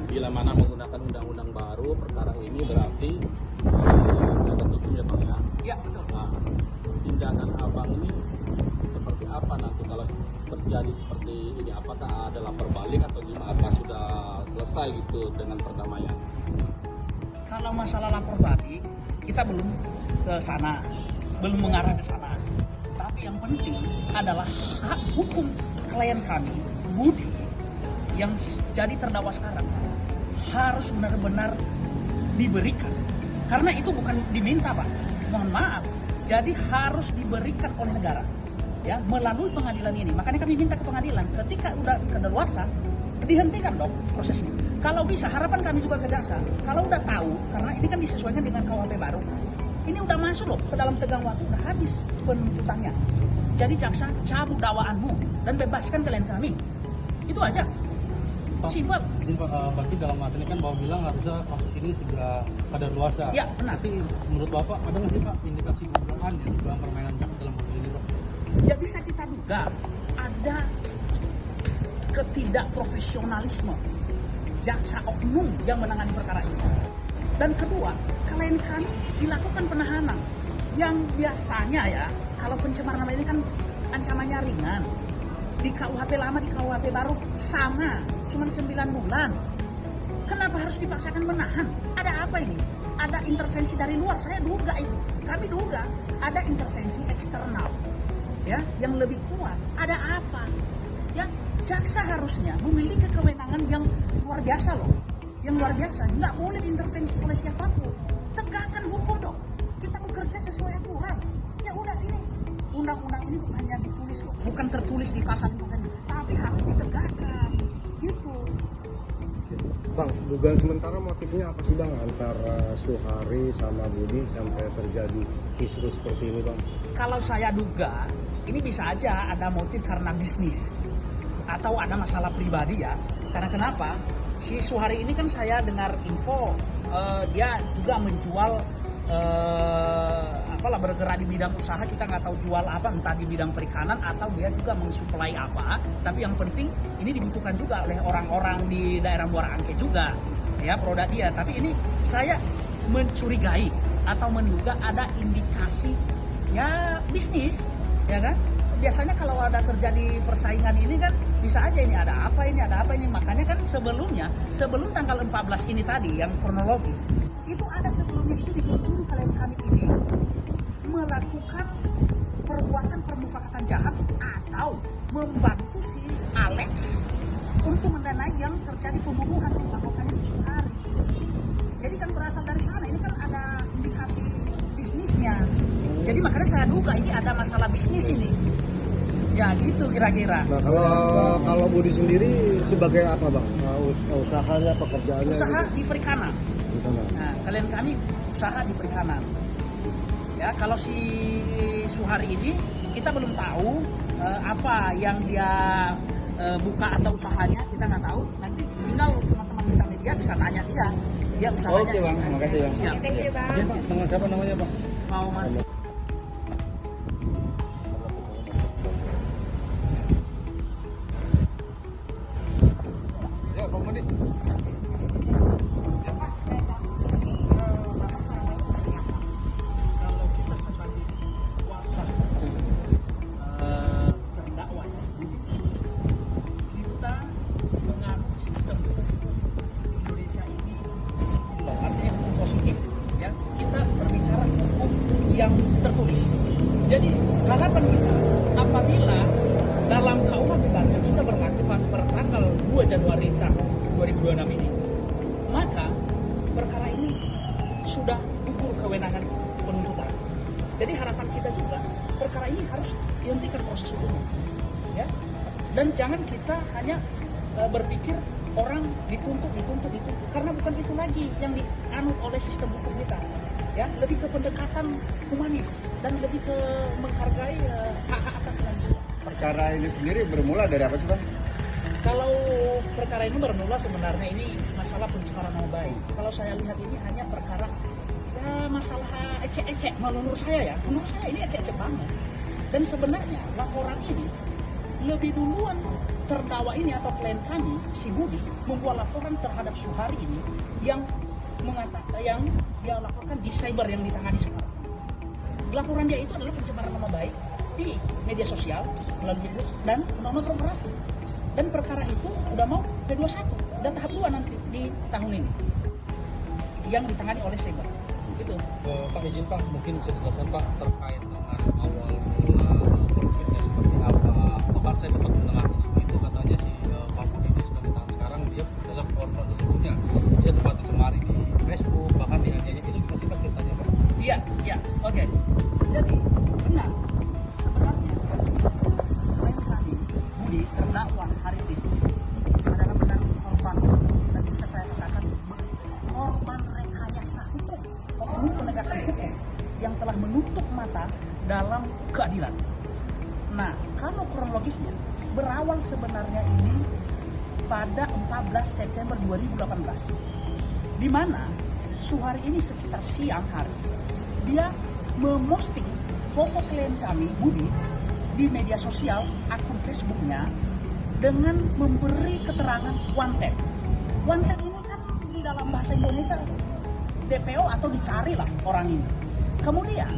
Bila mana menggunakan undang-undang baru perkara ini berarti cacat hukum ya Bang ya? Iya betul. Nah, tindakan Abang ini seperti apa nanti kalau terjadi seperti ini? Apakah ada lapor balik atau gimana? Apa sudah selesai gitu dengan perdamaian? Kalau masalah lapor balik, kita belum ke sana, belum mengarah ke sana. Tapi yang penting adalah hak hukum klien kami, Budi, yang jadi terdakwa sekarang, harus benar-benar diberikan. Karena itu bukan diminta, Pak. Mohon maaf. Jadi harus diberikan oleh negara, ya, melalui pengadilan ini. Makanya kami minta ke pengadilan, ketika udah kadaluarsa, dihentikan dong prosesnya. Kalau bisa, harapan kami juga ke jaksa, kalau udah tahu, karena ini kan disesuaikan dengan KUHP baru, ini udah masuk loh ke dalam tegang waktu, udah habis penuntutannya. Jadi jaksa cabut dakwaanmu dan bebaskan klien kami. Itu aja. Simpel. Izin Pak, berarti dalam arti ini kan Bapak bilang harusnya kasus ini segera kadaluarsa. Ya, benar. Tapi menurut Bapak ada nggak sih Pak indikasi dugaan ya dalam permainan jaksa dalam kasus ini Pak? Ya bisa kita duga ada ketidakprofesionalisme jaksa oknum yang menangani perkara ini. Dan kedua, klien kami dilakukan penahanan yang biasanya ya, kalau pencemaran nama ini kan ancamannya ringan. Di KUHP lama, di KUHP baru sama, cuma 9 bulan. Kenapa harus dipaksakan menahan? Ada apa ini? Ada intervensi dari luar, saya duga itu. Kami duga ada intervensi eksternal, ya, yang lebih kuat. Ada apa? Ya, jaksa harusnya memiliki kewenangan yang luar biasa loh. Yang luar biasa, nggak boleh diintervensi oleh siapapun. Tegakkan hukum dong. Kita bekerja sesuai aturan. Ya udah, ini undang-undang ini bukan hanya ditulis loh, bukan tertulis di pasal-pasal, tapi harus ditegakkan, gitu. Bang, dugaan sementara motifnya apa sih Bang antara Suhari sama Budi sampai terjadi kisruh seperti ini Bang? Kalau saya duga, ini bisa aja ada motif karena bisnis atau ada masalah pribadi ya. Karena kenapa? Si Suhari ini kan saya dengar info dia juga menjual bergerak di bidang usaha, kita nggak tahu jual apa, entah di bidang perikanan atau dia juga mensuplai apa. Tapi yang penting ini dibutuhkan juga oleh orang-orang di daerah Muara Angke juga, ya, produk dia. Tapi ini saya mencurigai atau menduga ada indikasi ya bisnis, ya kan? Biasanya kalau ada terjadi persaingan ini kan bisa aja ini ada apa ini. Makanya kan sebelum tanggal 14 ini tadi yang kronologis, itu ada sebelumnya itu dituduh klien kami ini melakukan perbuatan permufakatan jahat atau membantu si Alex untuk mendanai yang terjadi pembunuhan di anggotanya si Suhari. Jadi kan berasal dari sana, ini kan ada indikasi bisnisnya. Jadi makanya saya duga ini ada masalah bisnis ini. Ya gitu kira-kira. Nah, kalau Budi sendiri sebagai apa Bang? Usahanya, pekerjaannya? Usaha gitu? di perikanan. Nah, klien kami usaha di perikanan. Ya, kalau si Suhari ini kita belum tahu apa yang dia buka atau usahanya, kita nggak tahu. Nanti tinggal teman-teman kita media bisa tanya dia usahanya. Oke Bang, terima kasih Bang. Siap. Izin Pak, dengan siapa namanya Pak? Mau masuk. Ya Bang Budi. Kalau kita sebagai kuasa terdakwa, kita menganut sistem hukum di Indonesia ini civil law, artinya hukum positif, ya. Kita berbicara hukum yang tertulis. Jadi harapan kita apabila dalam KUHP yang sudah berlaku per tanggal 2 Januari tahun 2026 ini, maka perkara ini sudah gugur kewenangan penuntutan. Jadi harapan kita juga perkara ini harus dihentikan proses hukum, ya. Dan jangan kita hanya berpikir orang dituntut, karena bukan itu lagi yang dianut oleh sistem hukum kita, ya. Lebih ke pendekatan humanis dan lebih ke menghargai hak-hak asasi manusia. Perkara ini sendiri bermula dari apa sih Bang? Kalau perkara ini bermula sebenarnya ini masalah pencemaran nama baik. Kalau saya lihat ini hanya perkara ya masalah ecek-ecek. Menurut saya ini ecek-ecek banget. Dan sebenarnya laporan ini lebih duluan terdakwa ini atau klien kami si Budi membuat laporan terhadap Suhari ini yang mengatakan yang dia laporkan di cyber yang ditangani sekarang. Laporan dia itu adalah pencemaran nama baik di media sosial melalui dan undang-undang pornografi. Dan perkara itu udah mau P21 dan tahap 2 nanti di tahun ini yang ditangani oleh cyber. Itu. Pak izin Pak, mungkin bisa dijelaskan Pak terkait dengan awal mula konfliknya seperti apa. Bahkan saya sempat mendengar isu itu katanya si Pak Budi ini sudah ditahan sekarang, dia adalah korban sebelumnya. Dia sempat dicemari di Facebook, bahkan di hadiahnya itu gimana sih Pak ceritanya Pak? Iya, oke. Jadi benar sebenarnya klien kami Budi terdakwa hari ini adalah benar korban dan bisa saya katakan korban rekayasa hukum, oknum penegakan hukum yang telah menutup mata dalam keadilan. Nah, kalau kronologisnya berawal sebenarnya ini pada 14 September 2018, di mana Suhari ini sekitar siang hari dia memposting foto klien kami Budi di media sosial akun Facebooknya dengan memberi keterangan wanted. Wanted ini kan di dalam bahasa Indonesia DPO atau dicari lah orang ini. Kemudian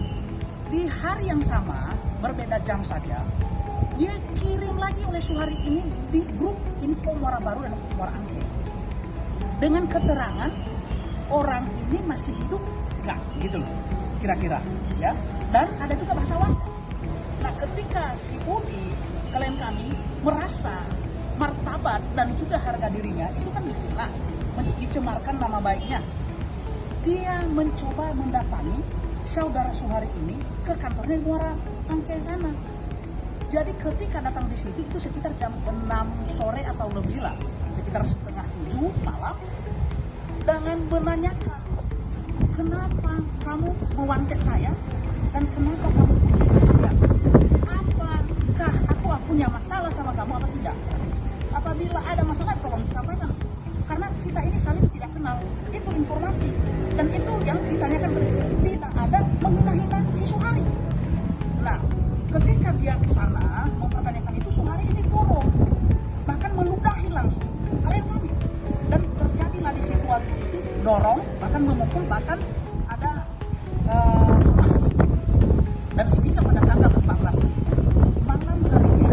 di hari yang sama berbeda jam saja dia kirim lagi oleh Suhari ini di grup info Muara Baru dan Muara Angke dengan keterangan orang ini masih hidup nggak gitu loh kira-kira ya. Dan ada juga bahasa wanted. Nah, ketika si Budi klien kami merasa martabat dan juga harga dirinya itu kan difitnah, dicemarkan nama baiknya, dia mencoba mendatangi saudara Suhari ini ke kantornya di Muara Angke sana. Jadi ketika datang di situ itu sekitar jam 6 sore atau lebih lah, sekitar setengah 7 malam, dengan menanyakan kenapa kamu mewanted saya dan kenapa kamu memfitnah saya? Apakah aku punya masalah sama kamu apa tidak? Apabila ada masalah tolong disampaikan, karena kita ini saling tidak kenal. Itu informasi dan itu yang ditanyakan, tidak ada menghina-hina si Suhari. Nah, ketika dia ke sana mempertanyakan itu, Suhari ini turun bahkan meludahi langsung klien kami dan terjadilah di situ waktu itu dorong bahkan memukul, bahkan ada konfrontasi. Dan sehingga pada tanggal 14 itu malam harinya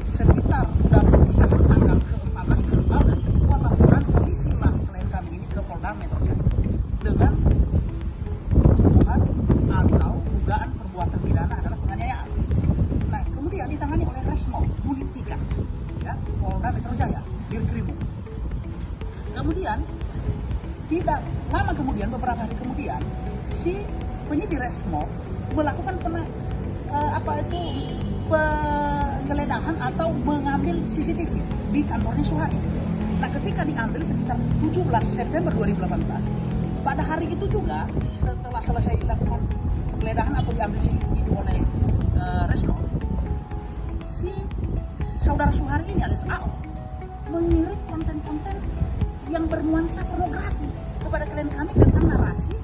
sekitar udah perpisahan tanggal ke-14 ke-15 sebuah laporan polisi lah klien kami ini ke Polda Metro Jaya dengan tuduhan atau dugaan perbuatan pidana adalah penganiayaan. Nah, kemudian ditangani oleh Resmo Unit 3 ya, Polda Metro Jaya, Dirkrimum. Kemudian tidak lama kemudian, beberapa hari kemudian, si penyidik Resmo melakukan penggeledahan atau mengambil CCTV di kantornya Suhari. Nah, ketika diambil sekitar 17 September 2018, pada hari itu juga setelah selesai dilakukan penggeledahan atau diambil CCTV itu oleh Resmo, si saudara Suhari ini alias AO mengirim konten-konten yang bernuansa pornografi kepada klien kami dengan narasi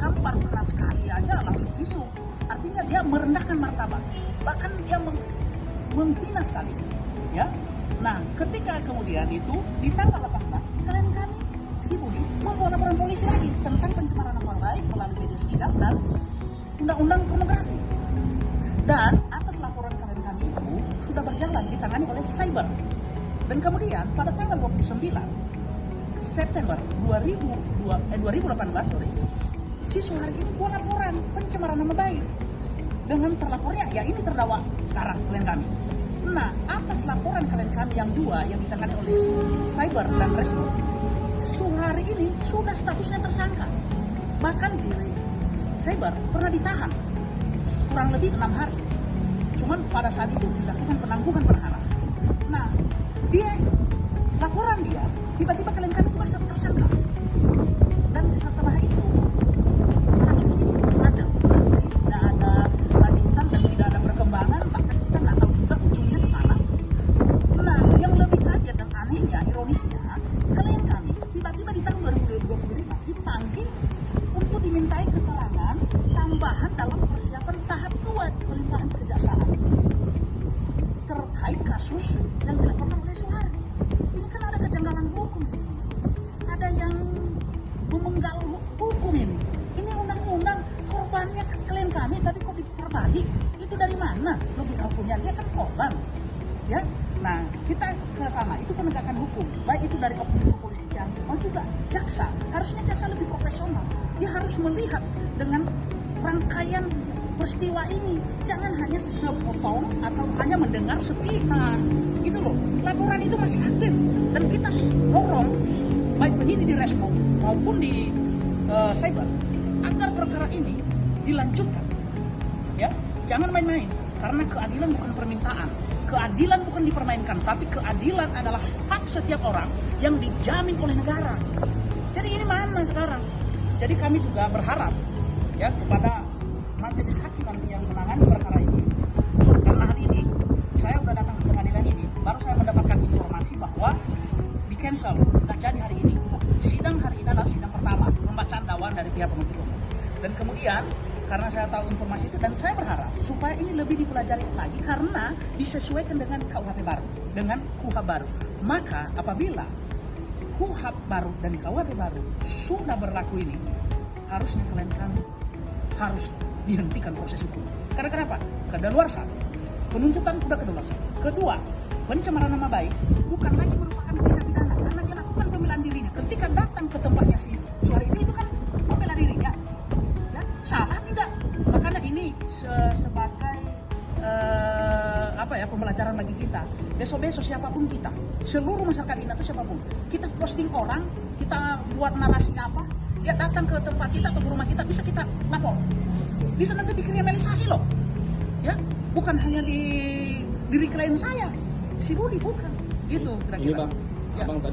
kamu baru kenal sekali aja langsung visum. Artinya dia merendahkan martabat, bahkan dia menghina sekali ya. Nah, ketika kemudian itu di tanggal 18 klien kami si Budi membuat laporan polisi lagi tentang pencemaran nama baik melalui media sosial dan undang-undang pornografi. Dan atas laporan klien kami itu sudah berjalan ditangani oleh cyber. Dan kemudian pada tanggal 29 September 2018 si Suhari ini buat laporan pencemaran nama baik dengan terlapornya ya ini terdakwa sekarang klien kami. Nah, atas laporan klien kami yang dua yang ditangani oleh cyber dan Resmo, Suhari ini sudah statusnya tersangka. Bahkan di cyber pernah ditahan kurang lebih 6 hari. Cuman pada saat itu dilakukan penangguhan penahanan. Nah, laporan dia tiba-tiba klien kami juga tersangka. Dan setelah itu kasus ini ada berhenti, tidak ada lanjutan dan tidak ada perkembangan, bahkan kita nggak tahu juga ujungnya di mana. Nah, yang lebih kasus yang dilaporkan oleh Suhari. Ini kan ada kejanggalan hukum di sini. Ada yang memenggal hukum ini. Ini undang-undang, korbannya klien kami, tapi kok diperbagi? Itu dari mana logika hukumnya? Dia kan korban, ya. Nah, kita ke sana itu penegakan hukum, baik itu dari oknum kepolisian maupun juga jaksa. Harusnya jaksa lebih profesional. Dia harus melihat dengan rangkaian peristiwa ini, jangan hanya sepotong atau hanya mendengar sepihak, gitu loh. Laporan itu masih aktif dan kita dorong baik penyidik di Resmo maupun di cyber agar perkara ini dilanjutkan, ya. Jangan main-main, karena keadilan bukan permintaan, keadilan bukan dipermainkan, tapi keadilan adalah hak setiap orang yang dijamin oleh negara. Jadi ini mana sekarang? Jadi kami juga berharap, ya, kepada majelis hakim nanti yang menangani perkara ini. Karena hari ini saya sudah datang ke pengadilan ini, baru saya mendapatkan informasi bahwa di cancel, nggak jadi hari ini. Sidang hari ini adalah sidang pertama, pembacaan dakwaan dari pihak penuntut umum. Dan kemudian karena saya tahu informasi itu, dan saya berharap supaya ini lebih dipelajari lagi karena disesuaikan dengan KUHP baru, dengan KUHP baru. Maka apabila KUHP baru dan KUHP baru sudah berlaku ini, harusnya harus dihentikan proses hukum. Karena kenapa? Kedaluarsa. Penuntutan sudah kedaluarsa. Kedua, pencemaran nama baik bukan lagi merupakan tindak pidana karena dia lakukan pembelaan dirinya. Ketika datang ke tempatnya si Suhari itu kan membela dirinya. Ya, salah tidak? Makanya ini sebagai pembelajaran bagi kita. Besok-besok siapapun kita, seluruh masyarakat ini atau siapapun, kita posting orang, kita buat narasi apa, dia datang ke tempat kita atau ke rumah kita, bisa kita lapor. Bisa nanti dikriminalisasi loh. Ya, bukan hanya di diri klien saya, si Budi bukan. Gitu kira-kira. Ini Bang, Ya. Abang tadi